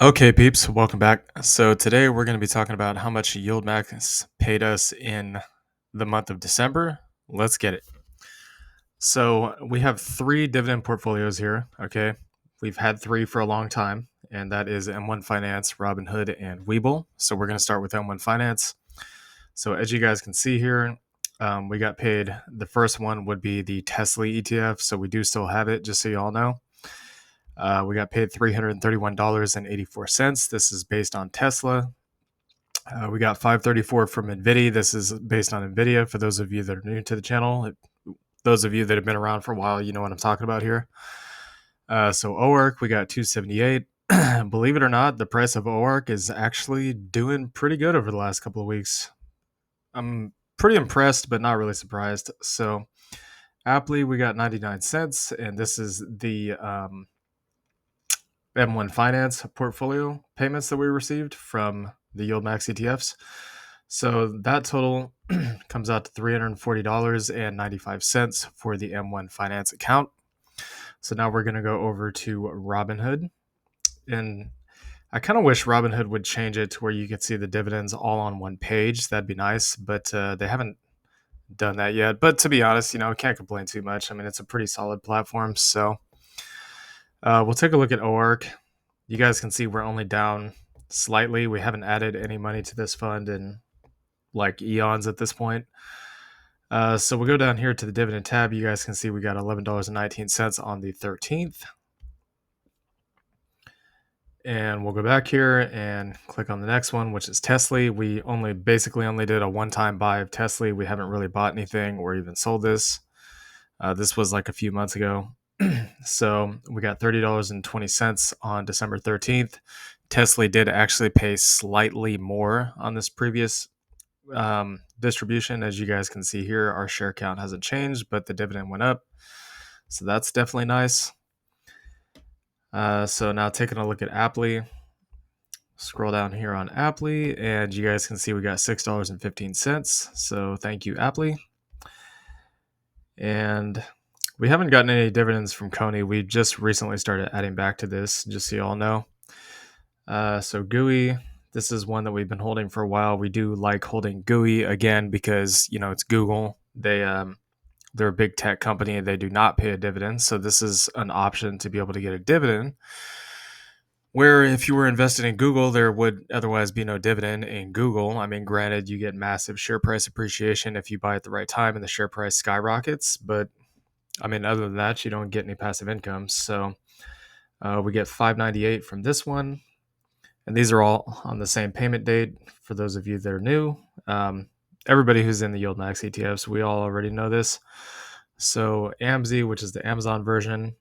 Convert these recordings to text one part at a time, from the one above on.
Okay, peeps, welcome back. So today we're going to be talking about how much YieldMax paid us in the month of December. Let's get it. So we have three dividend portfolios here. Okay, we've had three for a long time, and that is M1 Finance, Robinhood, and Webull. So we're going to start with M1 Finance. So as you guys can see here, we got paid. The first one would be the Tesla ETF. So we do still have it, just so you all know. We got paid $331.84. This is based on Tesla. We got 534 from NVIDIA. This is based on NVIDIA. For those of you that are new to the channel, those of you that have been around for a while, you know what I'm talking about here. So OARC, we got 278. Believe it or not, the price of OARC is actually doing pretty good over the last couple of weeks. I'm pretty impressed, but not really surprised. So Aptly, we got 99 cents, and this is the M1 Finance portfolio payments that we received from the YieldMax ETFs. So that total comes out to $340.95 for the M1 Finance account. So now we're going to go over to Robinhood. And I kind of wish Robinhood would change it to where you could see the dividends all on one page. That'd be nice, but they haven't done that yet. But to be honest, I can't complain too much. I mean, it's a pretty solid platform. So we'll take a look at OARC. You guys can see we're only down slightly. We haven't added any money to this fund in like eons at this point. So we'll go down here to the dividend tab. You guys can see we got $11.19 on the 13th. And we'll go back here and click on the next one, which is Tesla. We basically only did a one-time buy of Tesla. We haven't really bought anything or even sold this. This was like a few months ago. So we got $30.20 on December 13th. Tesla did actually pay slightly more on this previous distribution. As you guys can see here, our share count hasn't changed, but the dividend went up. So that's definitely nice. So now taking a look at Aptly. Scroll down here on Aptly, and you guys can see we got $6.15. So thank you, Aptly. And we haven't gotten any dividends from Cony. We just recently started adding back to this, just so you all know. So GUI, this is one that we've been holding for a while. We do like holding GUI again because it's Google. They're a big tech company and they do not pay a dividend. So this is an option to be able to get a dividend. Where if you were invested in Google, there would otherwise be no dividend in Google. I mean, granted, you get massive share price appreciation if you buy at the right time and the share price skyrockets. But I mean, other than that, you don't get any passive income. So we get $5.98 from this one. And these are all on the same payment date for those of you that are new. Everybody who's in the YieldMax ETFs, we all already know this. So AMZ, which is the Amazon version,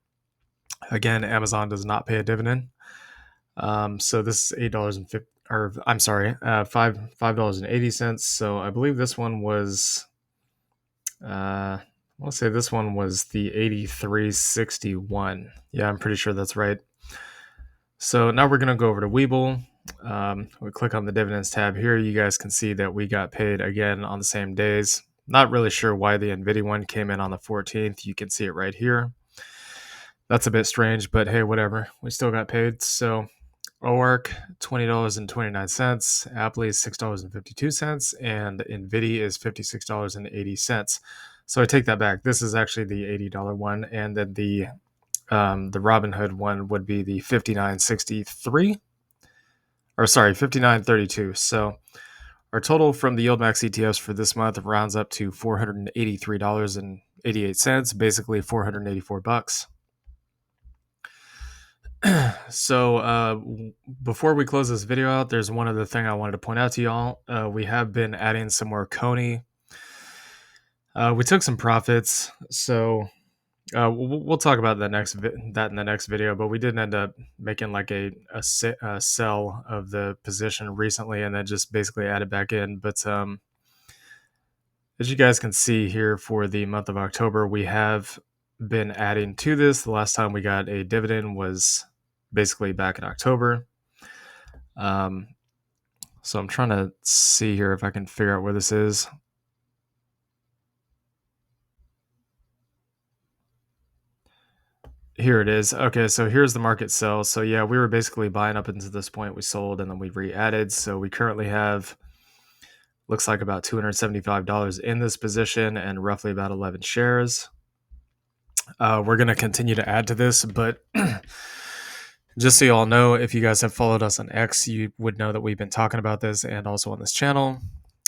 again, Amazon does not pay a dividend. So this is $8.50, or I'm sorry, $5.80. So I believe this one was, let's say this one was the 83.61. Yeah, I'm pretty sure that's right. So now we're gonna go over to Webull. We click on the dividends tab here. You guys can see that we got paid again on the same days. Not really sure why the NVIDIA one came in on the 14th. You can see it right here. That's a bit strange, but hey, whatever. We still got paid. So OARC, $20.29. Aptly is $6.52. And NVIDIA is $56.80. So I take that back. This is actually the $80 one. And then the Robinhood one would be the $59.63. Or sorry, $59.32. So our total from the YieldMax ETFs for this month rounds up to $483.88, basically $484. So before we close this video out, there's one other thing I wanted to point out to y'all. We have been adding some more cony. We took some profits, so we'll talk about that in the next video. But we did end up making like a sell of the position recently, and then just basically added back in. But as you guys can see here, for the month of October, we have been adding to this. The last time we got a dividend was basically back in October. So I'm trying to see here if I can figure out where this is. Here it is. Okay, so here's the market sell. So yeah, we were basically buying up into this point. We sold and then we re-added. So we currently have, looks like about $275 in this position and roughly about 11 shares. We're going to continue to add to this, but just so you all know, if you guys have followed us on X, you would know that we've been talking about this and also on this channel,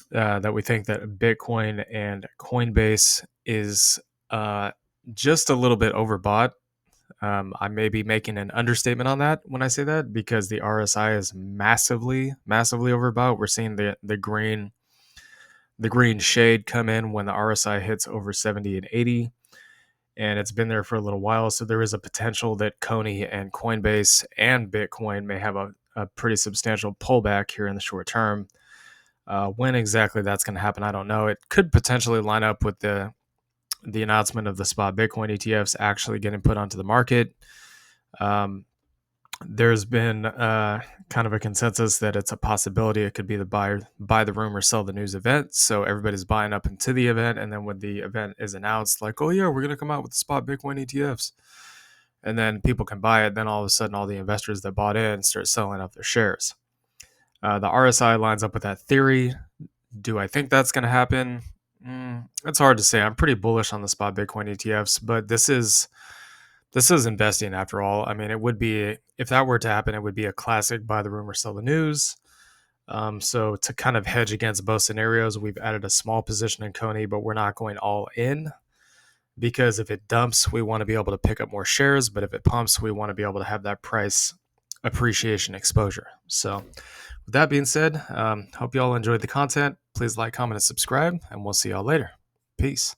that we think that Bitcoin and Coinbase is just a little bit overbought. I may be making an understatement on that when I say that, because the RSI is massively, massively overbought. We're seeing the green shade come in when the RSI hits over 70 and 80, and it's been there for a little while. So there is a potential that Coney and Coinbase and Bitcoin may have a pretty substantial pullback here in the short term. When exactly that's going to happen, I don't know. It could potentially line up with the announcement of the spot Bitcoin ETFs actually getting put onto the market. There's been kind of a consensus that it's a possibility it could be the buy the rumor, sell the news event. So everybody's buying up into the event, and then when the event is announced, like, oh yeah, we're going to come out with the spot Bitcoin ETFs, and then people can buy it. Then all of a sudden, all the investors that bought in start selling up their shares. The RSI lines up with that theory. Do I think that's going to happen? It's hard to say. I'm pretty bullish on the spot Bitcoin ETFs, but this is investing after all. I mean, it would be, if that were to happen, it would be a classic buy the rumor, sell the news. So to kind of hedge against both scenarios, we've added a small position in Coney, but we're not going all in, because if it dumps, we want to be able to pick up more shares. But if it pumps, we want to be able to have that price appreciation exposure. So with that being said, hope you all enjoyed the content. Please like, comment, and subscribe, and we'll see y'all later. Peace.